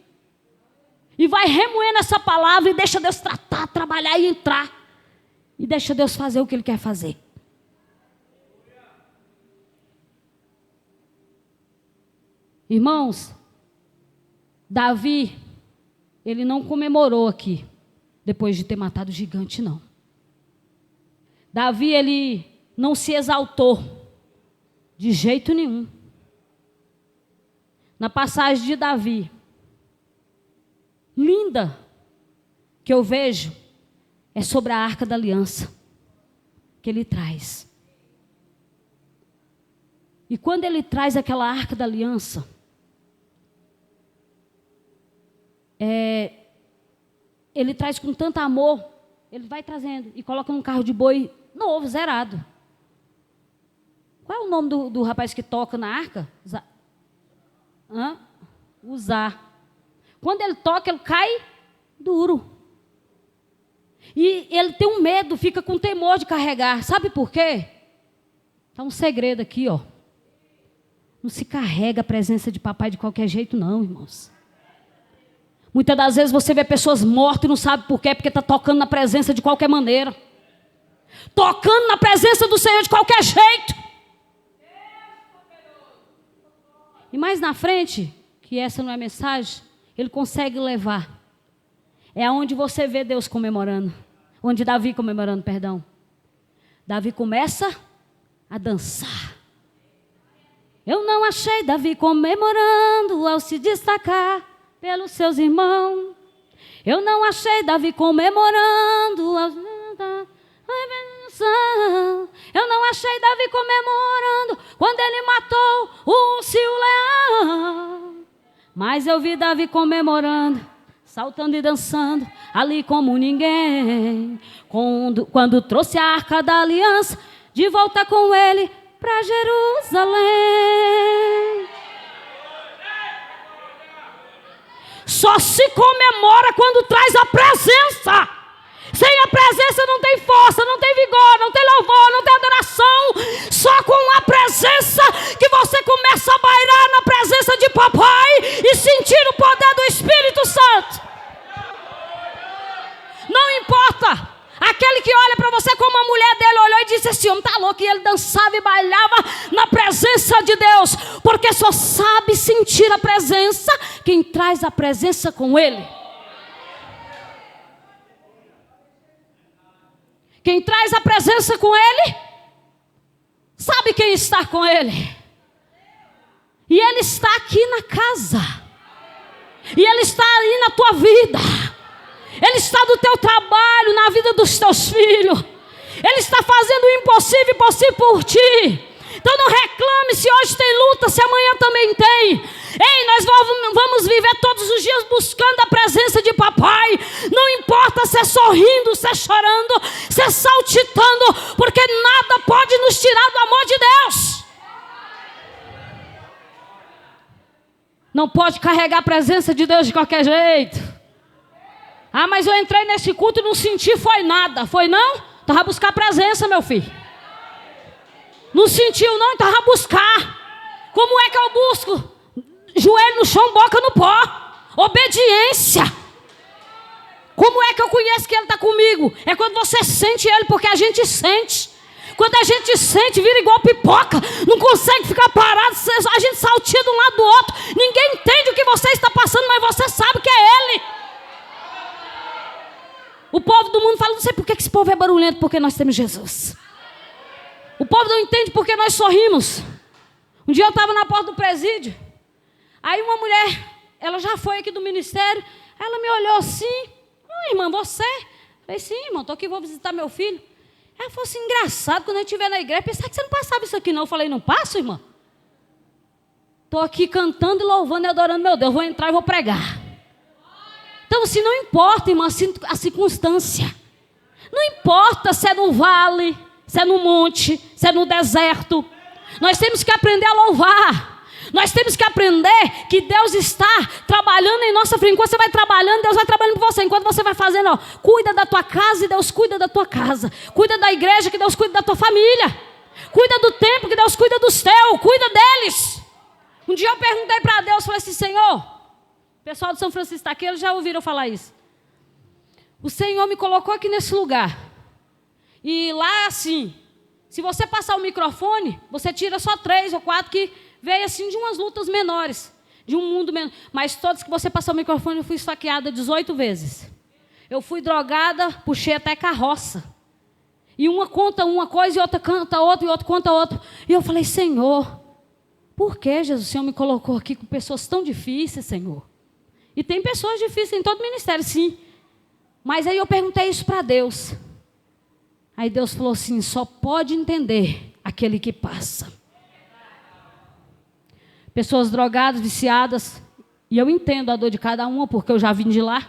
E vai remoendo essa palavra e deixa Deus tratar, trabalhar e entrar. E deixa Deus fazer o que Ele quer fazer. Irmãos, Davi, ele não comemorou aqui, depois de ter matado o gigante, não. Davi, ele não se exaltou, de jeito nenhum. Na passagem de Davi, linda, que eu vejo, é sobre a Arca da Aliança, que ele traz. E quando ele traz aquela Arca da Aliança, ele traz com tanto amor, ele vai trazendo e coloca num carro de boi novo, zerado. Qual é o nome do rapaz que toca na arca? Uzá. Quando ele toca, ele cai duro. E ele tem um medo, fica com temor de carregar. Sabe por quê? Está um segredo aqui, ó. Não se carrega a presença de papai de qualquer jeito, não, irmãos. Muitas das vezes você vê pessoas mortas e não sabe por quê, porque está tocando na presença de qualquer maneira. Tocando na presença do Senhor de qualquer jeito. E mais na frente, que essa não é mensagem, ele consegue levar. É onde você vê Deus comemorando. Onde Davi comemorando, perdão. Davi começa a dançar. Eu não achei Davi comemorando ao se destacar pelos seus irmãos. Eu não achei Davi comemorando ao... Eu não achei Davi comemorando quando ele matou o urso e o leão. Mas eu vi Davi comemorando, saltando e dançando, ali como ninguém. Quando trouxe a arca da aliança, de volta com ele para Jerusalém. Só se comemora quando traz a presença. Sem a presença não tem força, não tem vigor, não tem louvor, não tem adoração. Só com a presença que você começa a bailar na presença de papai e sentir o poder do Espírito Santo. Não importa. Aquele que olha para você como a mulher dele olhou e disse: esse homem está louco. E ele dançava e bailava na presença de Deus. Porque só sabe sentir a presença quem traz a presença com ele. Quem traz a presença com ele, sabe quem está com ele. E ele está aqui na casa. E ele está aí na tua vida. Ele está no teu trabalho, na vida dos teus filhos. Ele está fazendo o impossível possível por ti. Então não reclame se hoje tem luta, se amanhã também tem. Ei, nós vamos viver todos os dias buscando a presença de papai. Não importa se é sorrindo, se é chorando, se é saltitando, porque nada pode nos tirar do amor de Deus. Não pode carregar a presença de Deus de qualquer jeito. Ah, mas eu entrei nesse culto e não senti foi nada. Foi não? Estava a buscar a presença, meu filho. Não sentiu não? Estava a buscar. Como é que eu busco? Joelho no chão, boca no pó. Obediência. Como é que eu conheço que ele está comigo? É quando você sente ele, porque a gente sente. Quando a gente sente, vira igual pipoca. Não consegue ficar parado. A gente saltia de um lado do outro. Ninguém entende o que você está passando, mas você sabe que é ele. O povo do mundo fala: não sei por que esse povo é barulhento, porque nós temos Jesus. O povo não entende porque nós sorrimos. Um dia eu estava na porta do presídio. Aí uma mulher, ela já foi aqui do ministério. Ela me olhou assim: irmã, você? Eu falei: sim, irmão, estou aqui, vou visitar meu filho. Ela falou assim: engraçado, quando eu estiver na igreja, pensar que você não passava isso aqui não. Eu falei: não passo, irmã? Estou aqui cantando e louvando e adorando meu Deus. Vou entrar e vou pregar. Então assim, não importa, irmã, a circunstância. Não importa se é no vale, se é no monte, se é no deserto. Nós temos que aprender a louvar. Nós temos que aprender que Deus está trabalhando em nossa frente. Enquanto você vai trabalhando, Deus vai trabalhando por você. Enquanto você vai fazendo, ó, cuida da tua casa e Deus cuida da tua casa. Cuida da igreja, que Deus cuida da tua família. Cuida do templo, que Deus cuida dos teus. Cuida deles. Um dia eu perguntei para Deus, falei assim: Senhor, o pessoal de São Francisco está aqui, eles já ouviram falar isso. O Senhor me colocou aqui nesse lugar. E lá assim, se você passar o microfone, você tira só 3 ou 4 que veio assim de umas lutas menores, de um mundo menor. Mas todos que você passar o microfone, eu fui esfaqueada 18 vezes. Eu fui drogada, puxei até carroça. E uma conta uma coisa, e outra canta outra, e outra conta outra. E eu falei: Senhor, por que, Jesus, o Senhor me colocou aqui com pessoas tão difíceis, Senhor? E tem pessoas difíceis em todo ministério, sim. Mas aí eu perguntei isso para Deus. Aí Deus falou assim: só pode entender aquele que passa. Pessoas drogadas, viciadas. E eu entendo a dor de cada uma, porque eu já vim de lá.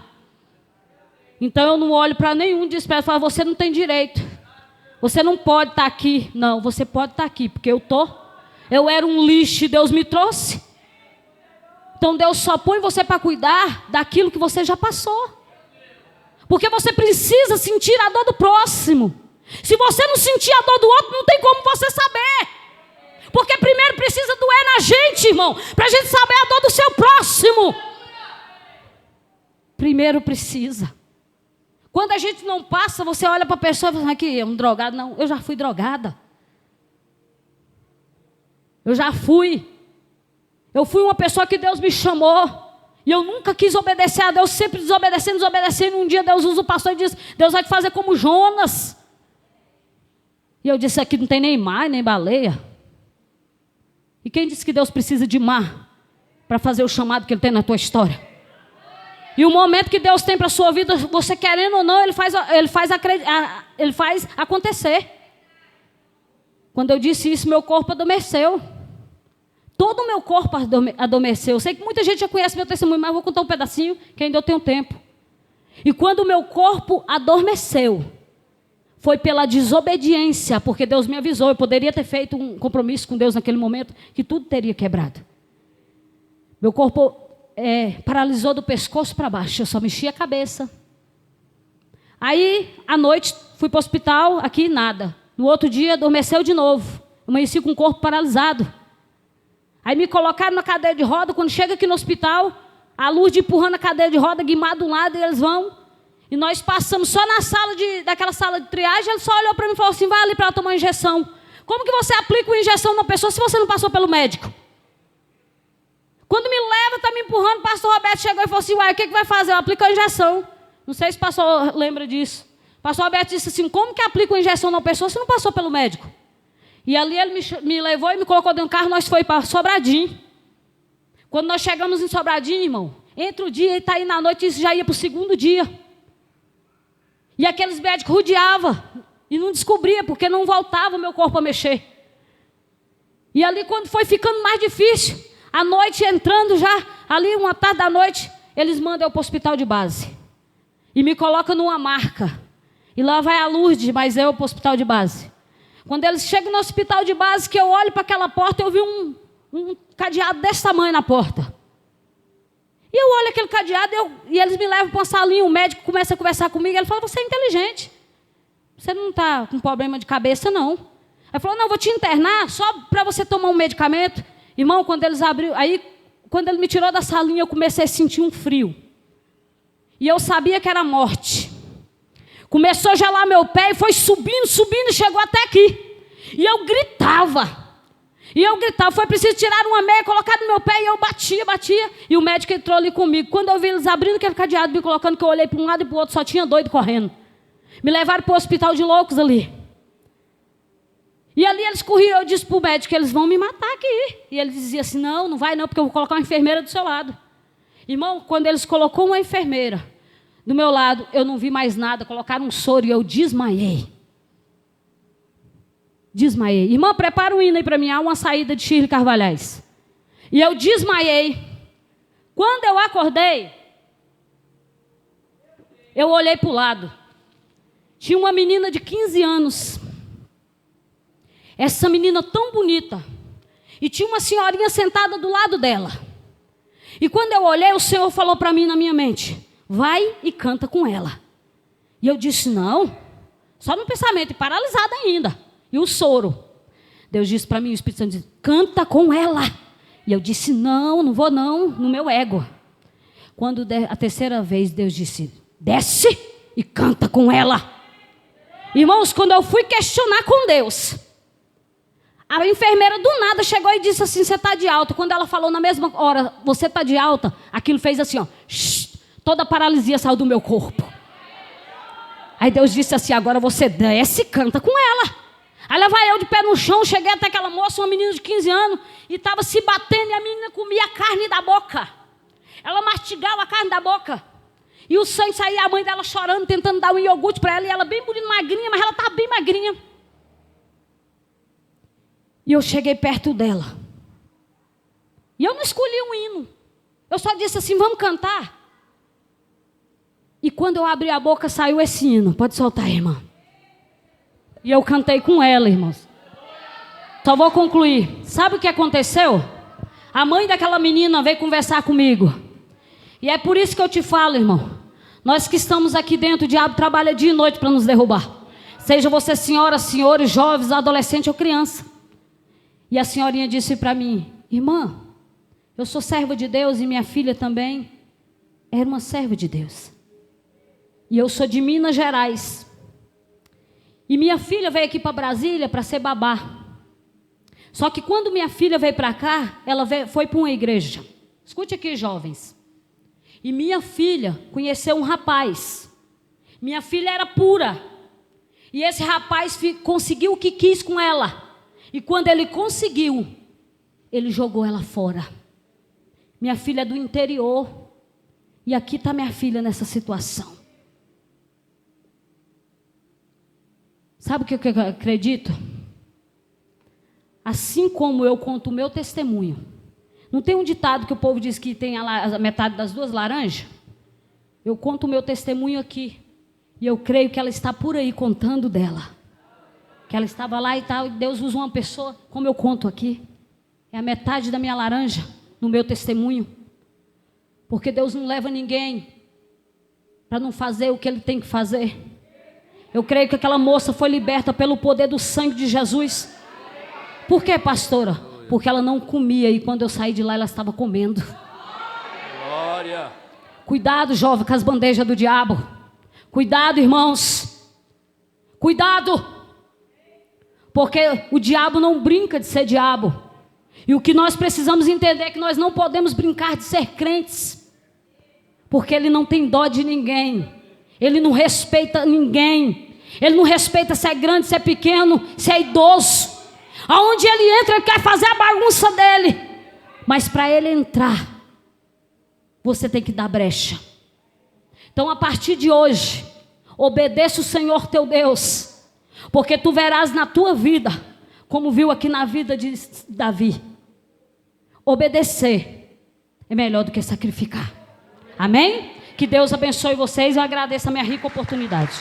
Então eu não olho para nenhum desprezo e falo: você não tem direito. Você não pode estar aqui. Não, você pode estar aqui, porque eu estou. Eu era um lixo e Deus me trouxe. Então Deus só põe você para cuidar daquilo que você já passou. Porque você precisa sentir a dor do próximo. Se você não sentir a dor do outro, não tem como você saber. Porque primeiro precisa doer na da gente, irmão, para a gente saber a dor do seu próximo. Primeiro precisa. Quando a gente não passa, você olha para a pessoa e fala, aqui é um drogado. Não, eu já fui drogada. Eu já fui. Eu fui uma pessoa que Deus me chamou. E eu nunca quis obedecer a Deus, sempre desobedecendo. Um dia Deus usa o pastor e diz, Deus vai te fazer como Jonas. E eu disse, aqui não tem nem mar, nem baleia. E quem disse que Deus precisa de mar para fazer o chamado que Ele tem na tua história? E o momento que Deus tem para a sua vida, você querendo ou não, Ele faz acontecer. Quando eu disse isso, meu corpo adormeceu. Todo o meu corpo adormeceu. Eu sei que muita gente já conhece meu testemunho, mas eu vou contar um pedacinho, que ainda eu tenho tempo. E quando o meu corpo adormeceu, foi pela desobediência, porque Deus me avisou, eu poderia ter feito um compromisso com Deus naquele momento, que tudo teria quebrado. Meu corpo paralisou do pescoço para baixo, eu só mexia a cabeça. Aí, à noite, fui para o hospital, aqui nada. No outro dia, adormeceu de novo. Amanheci com o corpo paralisado. Aí me colocaram na cadeira de roda, quando chega aqui no hospital, a luz empurrando a cadeira de roda, guimado de um lado, e eles vão. E nós passamos só na sala daquela sala de triagem, ele só olhou para mim e falou assim, vai ali para ela tomar uma injeção. Como que você aplica uma injeção numa pessoa se você não passou pelo médico? Quando me leva, está me empurrando, o pastor Roberto chegou e falou assim, uai, o que vai fazer? Eu aplico a injeção. Não sei se o pastor lembra disso. O pastor Roberto disse assim, como que aplica uma injeção numa pessoa se não passou pelo médico? E ali ele me levou e me colocou dentro do carro, nós fomos para Sobradinho. Quando nós chegamos em Sobradinho, irmão, entre o dia e está aí na noite, isso já ia para o segundo dia. E aqueles médicos rodeavam e não descobria, porque não voltava o meu corpo a mexer. E ali quando foi ficando mais difícil, à noite entrando já, ali uma tarde da noite, eles mandam eu para o hospital de base. E me colocam numa marca. E lá vai a Lourdes, mas eu para o hospital de base. Quando eles chegam no hospital de base, que eu olho para aquela porta, eu vi um cadeado desse tamanho na porta. E eu olho aquele cadeado e eles me levam para uma salinha, o médico começa a conversar comigo, ele fala, você é inteligente. Você não está com problema de cabeça, não. Ele falou, não, vou te internar só para você tomar um medicamento. Irmão, quando eles abriram, aí, quando ele me tirou da salinha, eu comecei a sentir um frio. E eu sabia que era morte. Começou a gelar meu pé e foi subindo, chegou até aqui. E eu gritava. Foi preciso tirar uma meia, colocar no meu pé, e eu batia. E o médico entrou ali comigo. Quando eu vi eles abrindo aquele cadeado, me colocando, que eu olhei para um lado e para o outro, só tinha doido correndo. Me levaram para o hospital de loucos ali. E ali eles corriam, eu disse para o médico, eles vão me matar aqui. E ele dizia assim, não vai não, porque eu vou colocar uma enfermeira do seu lado. Irmão, quando eles colocou uma enfermeira do meu lado, eu não vi mais nada, colocaram um soro e eu desmaiei. Irmão, prepara um hino aí para mim, há uma saída de Shirley Carvalhais. E eu desmaiei. Quando eu acordei, eu olhei para o lado. Tinha uma menina de 15 anos. Essa menina tão bonita. E tinha uma senhorinha sentada do lado dela. E quando eu olhei, o Senhor falou para mim na minha mente, vai e canta com ela. E eu disse, não. Só no pensamento, paralisada ainda. E o soro. Deus disse para mim, o Espírito Santo disse, canta com ela. E eu disse, não vou não, no meu ego. Quando a terceira vez, Deus disse, desce e canta com ela. Irmãos, quando eu fui questionar com Deus, a enfermeira do nada chegou e disse assim, você está de alta. Quando ela falou na mesma hora, você está de alta, aquilo fez assim, ó, toda a paralisia saiu do meu corpo. Aí Deus disse assim, agora você desce e canta com ela. Aí lá vai eu de pé no chão, cheguei até aquela moça, uma menina de 15 anos, e estava se batendo, e a menina comia a carne da boca. Ela mastigava a carne da boca. E o sangue saía, a mãe dela chorando, tentando dar um iogurte para ela, e ela bem bonita, magrinha, mas ela estava bem magrinha. E eu cheguei perto dela. E eu não escolhi um hino. Eu só disse assim, vamos cantar. E quando eu abri a boca, saiu esse hino. Pode soltar, irmã. E eu cantei com ela, irmãos. Só vou concluir. Sabe o que aconteceu? A mãe daquela menina veio conversar comigo. E é por isso que eu te falo, irmão. Nós que estamos aqui dentro, o diabo trabalha dia e noite para nos derrubar. Seja você senhora, senhores, jovens, adolescente ou criança. E a senhorinha disse para mim, Irmã, eu sou serva de Deus e minha filha também era uma serva de Deus. E eu sou de Minas Gerais. E minha filha veio aqui para Brasília para ser babá. Só que quando minha filha veio para cá, ela foi para uma igreja. Escute aqui, jovens. E minha filha conheceu um rapaz. Minha filha era pura. E esse rapaz conseguiu o que quis com ela. E quando ele conseguiu, ele jogou ela fora. Minha filha é do interior. E aqui está minha filha nessa situação. Sabe o que eu acredito? Assim como eu conto o meu testemunho. Não tem um ditado que o povo diz que tem a metade das duas laranjas? Eu conto o meu testemunho aqui. E eu creio que ela está por aí contando dela. Que ela estava lá e tal, e Deus usa uma pessoa, como eu conto aqui. É a metade da minha laranja no meu testemunho. Porque Deus não leva ninguém para não fazer o que Ele tem que fazer. Eu creio que aquela moça foi liberta pelo poder do sangue de Jesus. Por quê, pastora? Porque ela não comia e quando eu saí de lá ela estava comendo. Glória. Cuidado, jovem, com as bandejas do diabo. Cuidado, irmãos. Cuidado. Porque o diabo não brinca de ser diabo. E o que nós precisamos entender é que nós não podemos brincar de ser crentes. Porque ele não tem dó de ninguém. Ele não respeita ninguém. Ele não respeita se é grande, se é pequeno, se é idoso. Aonde ele entra, ele quer fazer a bagunça dele. Mas para ele entrar, você tem que dar brecha. Então a partir de hoje, obedeça o Senhor teu Deus. Porque tu verás na tua vida, como viu aqui na vida de Davi. Obedecer é melhor do que sacrificar. Amém? Que Deus abençoe vocês. Eu agradeço a minha rica oportunidade.